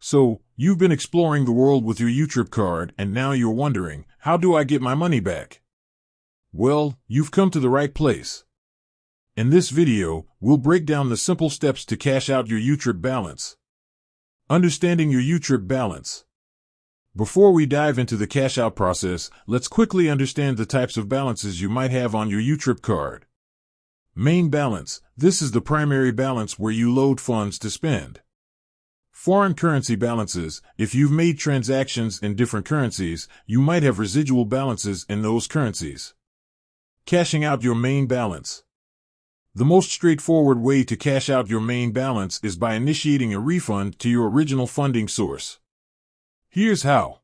So, you've been exploring the world with your YouTrip card and now you're wondering, how do I get my money back? Well, you've come to the right place. In this video, we'll break down the simple steps to cash out your YouTrip balance. Understanding your YouTrip balance. Before we dive into the cash out process, let's quickly understand the types of balances you might have on your YouTrip card. Main balance. This is the primary balance where you load funds to spend. Foreign currency balances. If you've made transactions in different currencies, you might have residual balances in those currencies. Cashing out your main balance. The most straightforward way to cash out your main balance is by initiating a refund to your original funding source. Here's how.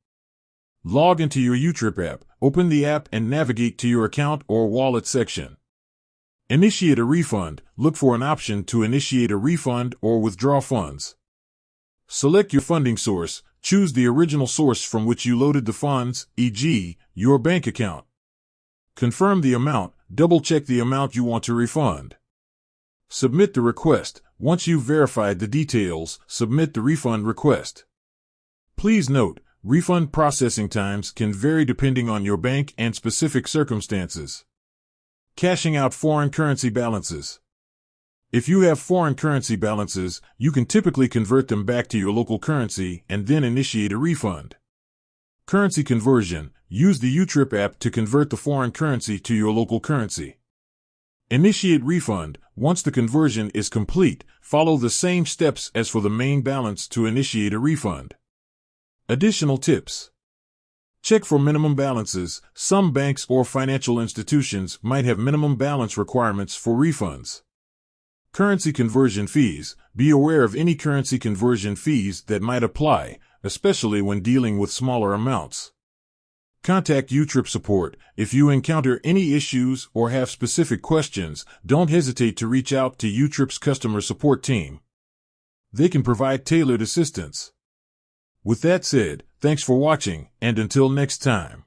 Log into your YouTrip app, open the app and navigate to your account or wallet section. Initiate a refund. Look for an option to initiate a refund or withdraw funds. Select your funding source. Choose the original source from which you loaded the funds, e.g., your bank account. Confirm the amount. Double-check the amount you want to refund. Submit the request. Once you've verified the details, submit the refund request. Please note, refund processing times can vary depending on your bank and specific circumstances. Cashing out foreign currency balances. If you have foreign currency balances, you can typically convert them back to your local currency and then initiate a refund. Currency conversion. Use the YouTrip app to convert the foreign currency to your local currency. Initiate refund. Once the conversion is complete, follow the same steps as for the main balance to initiate a refund. Additional tips. Check for minimum balances. Some banks or financial institutions might have minimum balance requirements for refunds. Currency conversion fees. Be aware of any currency conversion fees that might apply, especially when dealing with smaller amounts. Contact YouTrip support. If you encounter any issues or have specific questions, don't hesitate to reach out to YouTrip's customer support team. They can provide tailored assistance. With that said, thanks for watching, and until next time.